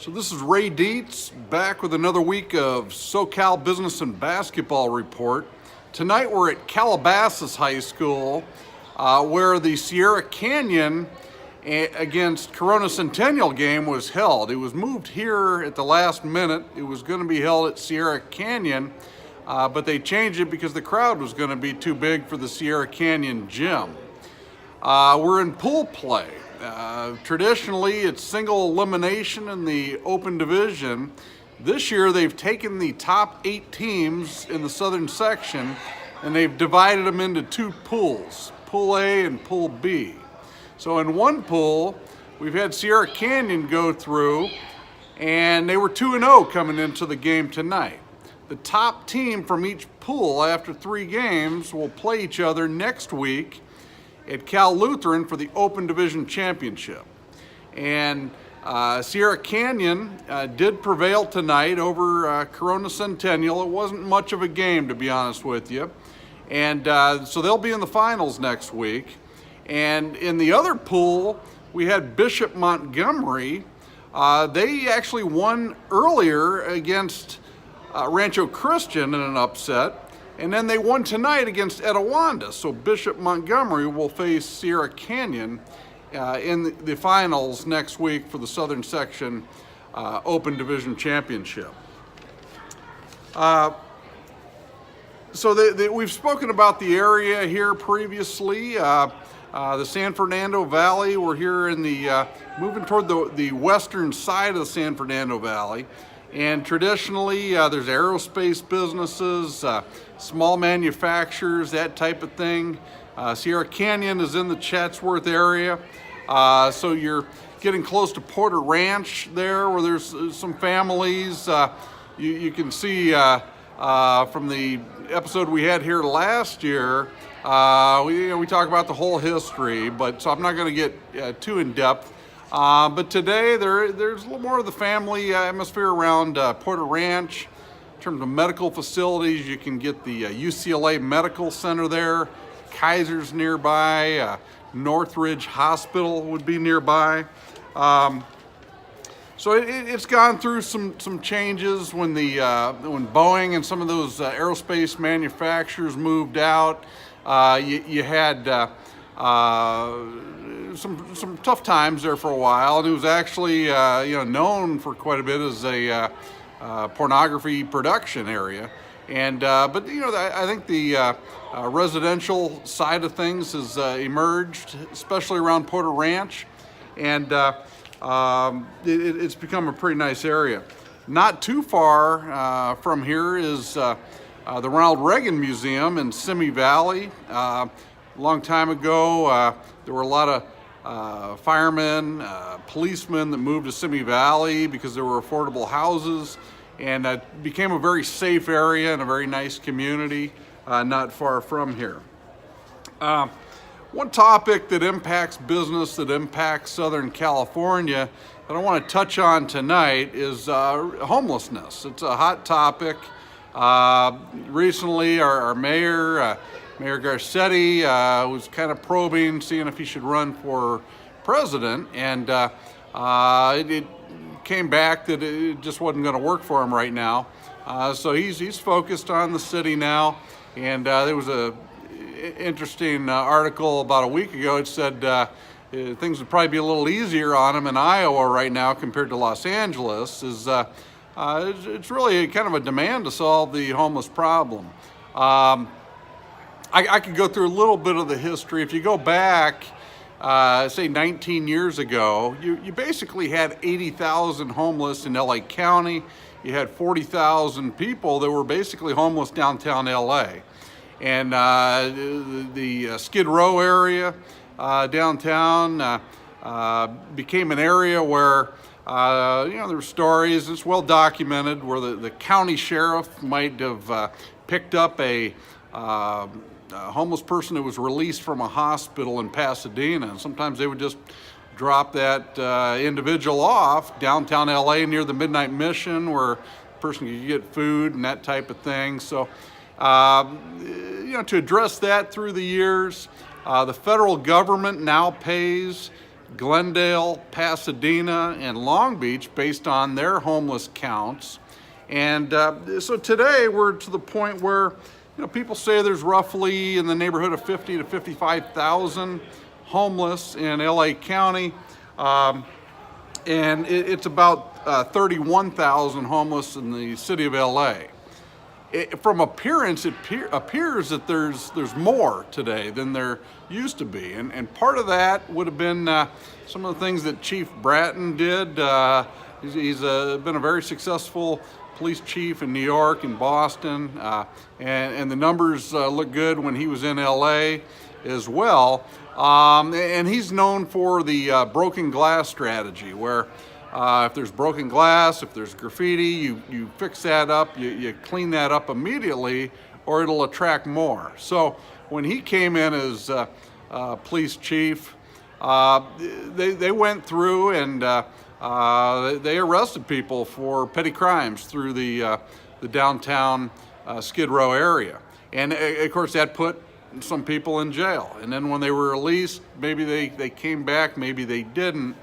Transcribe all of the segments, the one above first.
So this is Ray Dietz back with another week of SoCal Business and Basketball Report. Tonight we're at Calabasas High School where the Sierra Canyon against Corona Centennial game was held. It was moved here at the last minute. It was going to be held at Sierra Canyon, but they changed it because the crowd was going to be too big for the Sierra Canyon gym. We're in pool play. Traditionally, it's single elimination in the open division. This year, they've taken the top 8 teams in the southern section and they've divided them into 2 pools, Pool A and Pool B. So in one pool, we've had Sierra Canyon go through, and they were 2-0 coming into the game tonight. The top team from each pool after 3 games will play each other next week at Cal Lutheran for the Open Division Championship. And Sierra Canyon did prevail tonight over Corona Centennial. It wasn't much of a game, to be honest with you. And so they'll be in the finals next week. And in the other pool, we had Bishop Montgomery. They actually won earlier against Rancho Christian in an upset. And then they won tonight against Etiwanda. So Bishop Montgomery will face Sierra Canyon in the finals next week for the Southern Section Open Division Championship. So we've spoken about the area here previously. The San Fernando Valley, we're here in the, moving toward the western side of the San Fernando Valley. And traditionally, there's aerospace businesses, small manufacturers, that type of thing. Sierra Canyon is in the Chatsworth area. So you're getting close to Porter Ranch there, where there's some families. You can see from the episode we had here last year, we talk about the whole history, but so I'm not going to get too in depth. But today there's a little more of the family atmosphere around Porter Ranch. In terms of medical facilities, you can get the UCLA Medical Center there, Kaiser's nearby, Northridge Hospital would be nearby. So it's gone through some changes when when Boeing and some of those aerospace manufacturers moved out. You had some tough times there for a while, and it was actually known for quite a bit as a pornography production area. And but I think the residential side of things has emerged, especially around Porter Ranch, and it's become a pretty nice area. Not too far from here is the Ronald Reagan Museum in Simi Valley. A long time ago, there were a lot of firemen, policemen that moved to Simi Valley because there were affordable houses, and it became a very safe area and a very nice community not far from here. One topic that impacts business, that impacts Southern California, that I want to touch on tonight is homelessness. It's a hot topic. Recently, our mayor, Mayor Garcetti, was kind of probing, seeing if he should run for president, and it came back that it just wasn't going to work for him right now. So he's focused on the city now, and there was a interesting article about a week ago. It said things would probably be a little easier on him in Iowa right now compared to Los Angeles. It's really kind of a demand to solve the homeless problem. I could go through a little bit of the history. If you go back, say 19 years ago, you basically had 80,000 homeless in LA County. You had 40,000 people that were basically homeless downtown LA. And the Skid Row area downtown became an area where there were stories, it's well documented, where the county sheriff might have picked up a homeless person that was released from a hospital in Pasadena. And sometimes they would just drop that individual off downtown LA near the Midnight Mission, where a person could get food and that type of thing. So, to address that through the years, the federal government now pays Glendale, Pasadena, and Long Beach based on their homeless counts. And so today we're to the point where people say there's roughly in the neighborhood of 50 to 55,000 homeless in LA County. And it's about 31,000 homeless in the city of LA. From appearance, it appears that there's more today than there used to be, and part of that would have been some of the things that Chief Bratton did. He's been a very successful police chief in New York and Boston, and the numbers look good when he was in LA as well. And he's known for the broken glass strategy, where if there's broken glass, if there's graffiti, you fix that up, you clean that up immediately, or it'll attract more. So when he came in as police chief, they went through and they arrested people for petty crimes through the downtown Skid Row area. And of course that put some people in jail. And then when they were released, maybe they came back, maybe they didn't.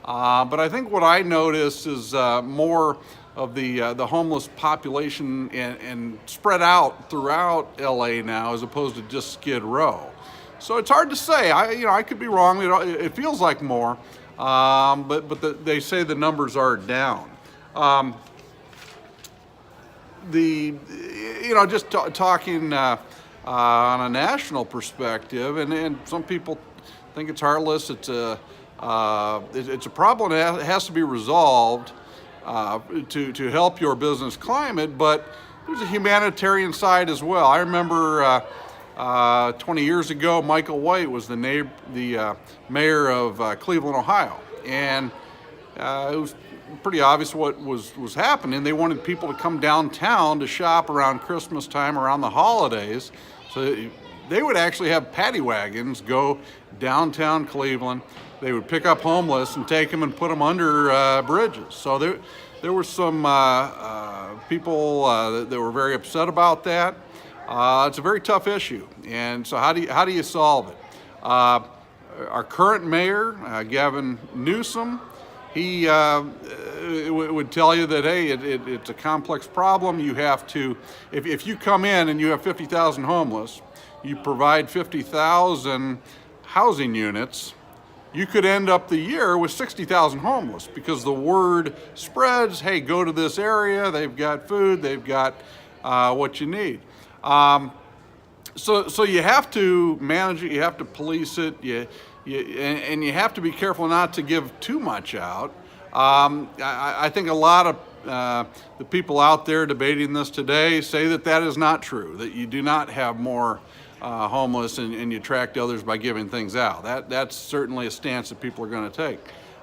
But I think what I noticed is more of the homeless population and spread out throughout LA now, as opposed to just Skid Row. So it's hard to say. I could be wrong. It feels like more, but they say the numbers are down. Talking on a national perspective, and some people think it's heartless. It's a problem that has to be resolved to help your business climate, but there's a humanitarian side as well. I remember 20 years ago, Michael White was the mayor of Cleveland, Ohio, and it was pretty obvious what was happening. They wanted people to come downtown to shop around Christmas time, around the holidays. So they would actually have paddy wagons go downtown Cleveland. They would pick up homeless and take them and put them under bridges. So there were some people that were very upset about that. It's a very tough issue, and so how do you solve it? Our current mayor, Gavin Newsom, he would tell you that, hey, it's a complex problem. You have to, if you come in and you have 50,000 homeless, you provide 50,000 housing units, you could end up the year with 60,000 homeless, because the word spreads, hey, go to this area, they've got food, they've got what you need. So you have to manage it, you have to police it, and you have to be careful not to give too much out. I think a lot of the people out there debating this today say that is not true, that you do not have more homeless and you attract others by giving things out. That's certainly a stance that people are going to take.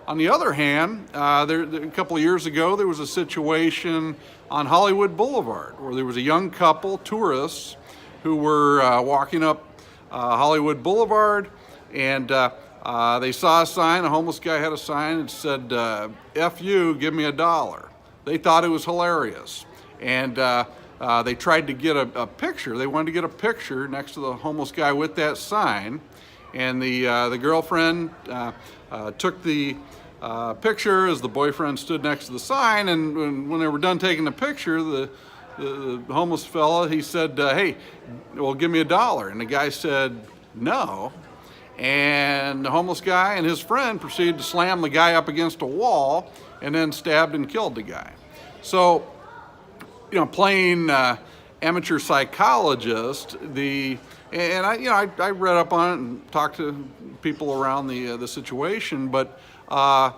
On the other hand, a couple of years ago, there was a situation on Hollywood Boulevard where there was a young couple, tourists, who were walking up Hollywood Boulevard, and they saw a sign. A homeless guy had a sign that said, "F you, give me $1." They thought it was hilarious, and they tried to get a picture. They wanted to get a picture next to the homeless guy with that sign, and the girlfriend took the picture as the boyfriend stood next to the sign. And when they were done taking the picture, the homeless fella, he said, "Hey, well, give me $1." And the guy said, "No." And the homeless guy and his friend proceeded to slam the guy up against a wall and then stabbed and killed the guy. So, playing amateur psychologist, I read up on it and talked to people around the situation, but I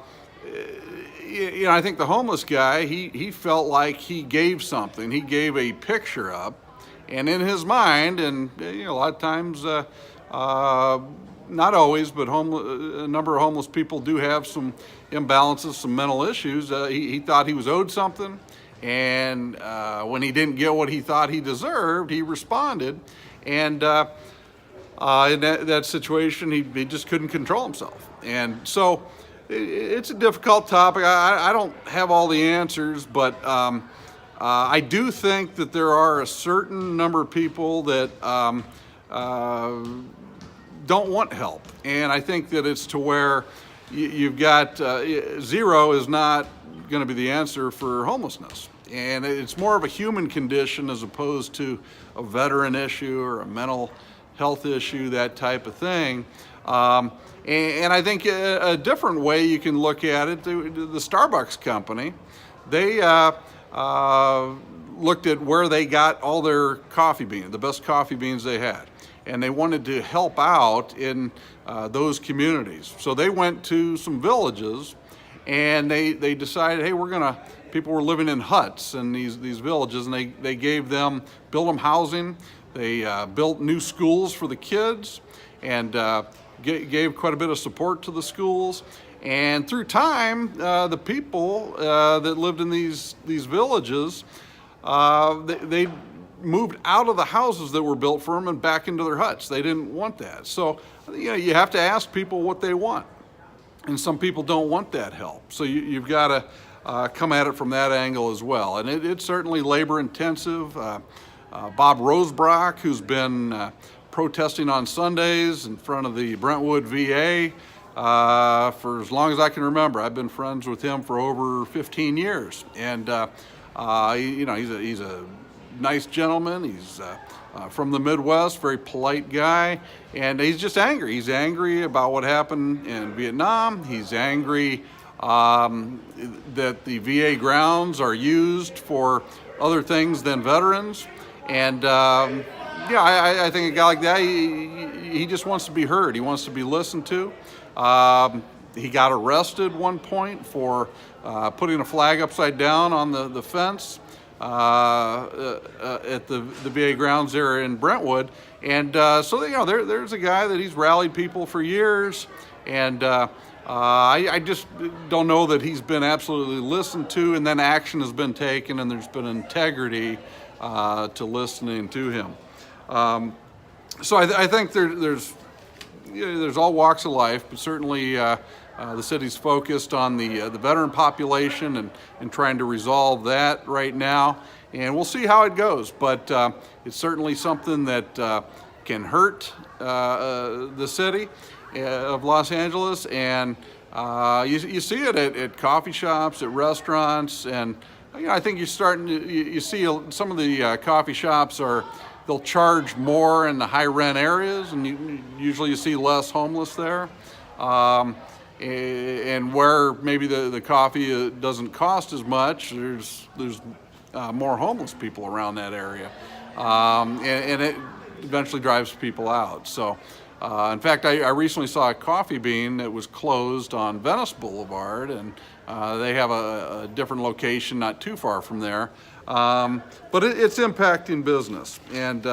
think the homeless guy, he felt like he gave something. He gave a picture up, and in his mind, and a lot of times, not always, but a number of homeless people do have some imbalances, some mental issues. He thought he was owed something, and when he didn't get what he thought he deserved, he responded, and in that situation, he just couldn't control himself. And so it's a difficult topic. I don't have all the answers, but I do think that there are a certain number of people that don't want help. And I think that it's to where you've got zero is not going to be the answer for homelessness. And it's more of a human condition as opposed to a veteran issue or a mental health issue, that type of thing. And I think a different way you can look at it, the Starbucks company, they looked at where they got all their coffee beans, the best coffee beans they had. And they wanted to help out in those communities. So they went to some villages and they decided, hey, people were living in huts in these villages, and they built them housing. They built new schools for the kids and gave quite a bit of support to the schools. And through time, the people that lived in these villages, they moved out of the houses that were built for them and back into their huts. They didn't want that. So, you have to ask people what they want. And some people don't want that help. So you've got to come at it from that angle as well. And it's certainly labor intensive. Bob Rosebrock, who's been protesting on Sundays in front of the Brentwood VA for as long as I can remember. I've been friends with him for over 15 years. And he's a nice gentleman. He's from the Midwest, very polite guy, and he's just angry. He's angry about what happened in Vietnam. He's angry that the VA grounds are used for other things than veterans. And I think a guy like that, he just wants to be heard. He wants to be listened to. He got arrested one point for putting a flag upside down on the fence at the VA grounds there in Brentwood. And there's a guy that he's rallied people for years, and I just don't know that he's been absolutely listened to, and then action has been taken, and there's been integrity to listening to him. So I think there's all walks of life, but certainly the city's focused on the veteran population and trying to resolve that right now, and we'll see how it goes. But it's certainly something that can hurt the city of Los Angeles, and you see it at coffee shops, at restaurants, and I think you're starting to you see some of the coffee shops they'll charge more in the high rent areas, and usually you see less homeless there. And where maybe the coffee doesn't cost as much, there's more homeless people around that area, and it eventually drives people out. So, in fact, I recently saw a Coffee Bean that was closed on Venice Boulevard, and they have a different location not too far from there. But it's impacting business, and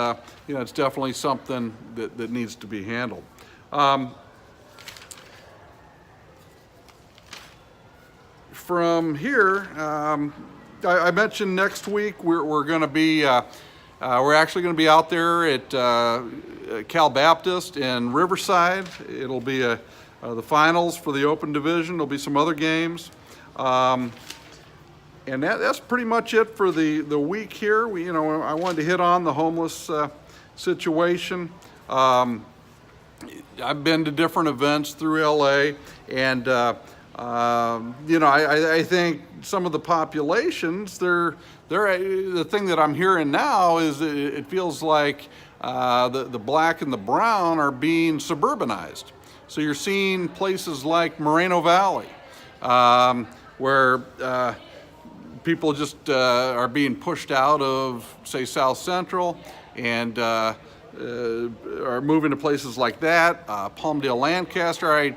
it's definitely something that needs to be handled. From here, I mentioned next week we're going to be we're actually going to be out there at Cal Baptist in Riverside. It'll be the finals for the Open Division. There'll be some other games, and that's pretty much it for the week here. I wanted to hit on the homeless situation. I've been to different events through LA, and I think some of the populations, the thing that I'm hearing now is it feels like the black and the brown are being suburbanized. So you're seeing places like Moreno Valley, where people just are being pushed out of, say, South Central, and are moving to places like that. Palmdale, Lancaster. I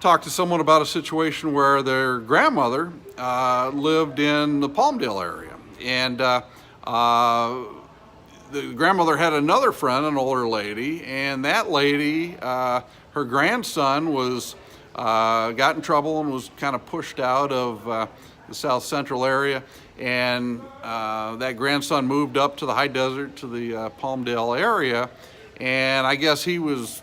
talked to someone about a situation where their grandmother lived in the Palmdale area, and the grandmother had another friend, an older lady, and that lady, her grandson got in trouble and was kind of pushed out of the South Central area, and that grandson moved up to the high desert to the Palmdale area, and I guess he was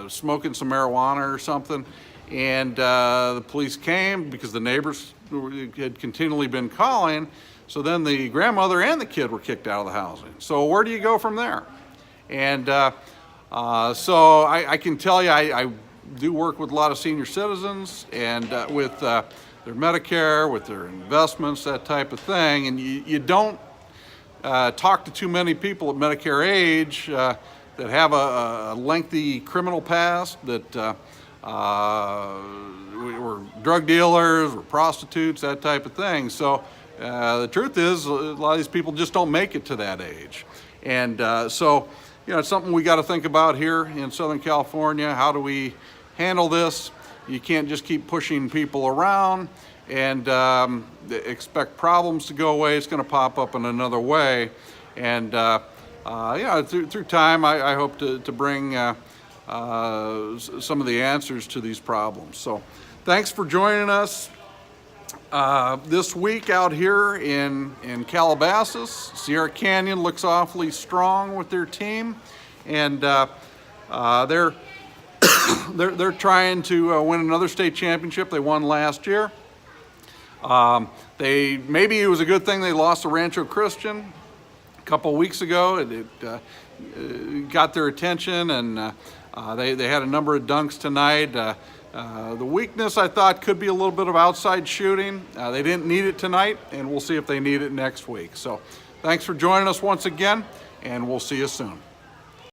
smoking some marijuana or something. And the police came because the neighbors had continually been calling. So then the grandmother and the kid were kicked out of the housing. So where do you go from there? And so I can tell you, I do work with a lot of senior citizens and with their Medicare, with their investments, that type of thing. And you don't talk to too many people at Medicare age that have a lengthy criminal past, that were drug dealers or prostitutes, that type of thing. So the truth is, a lot of these people just don't make it to that age. And so, it's something we got to think about here in Southern California. How do we handle this? You can't just keep pushing people around and expect problems to go away. It's going to pop up in another way. And through time, I hope to bring some of the answers to these problems. So thanks for joining us this week out here in Calabasas. Sierra Canyon looks awfully strong with their team, and they're trying to win another state championship. They won last year. Maybe it was a good thing they lost to Rancho Christian a couple of weeks ago. It got their attention, and they had a number of dunks tonight. The weakness, I thought, could be a little bit of outside shooting. They didn't need it tonight, and we'll see if they need it next week. So thanks for joining us once again, and we'll see you soon.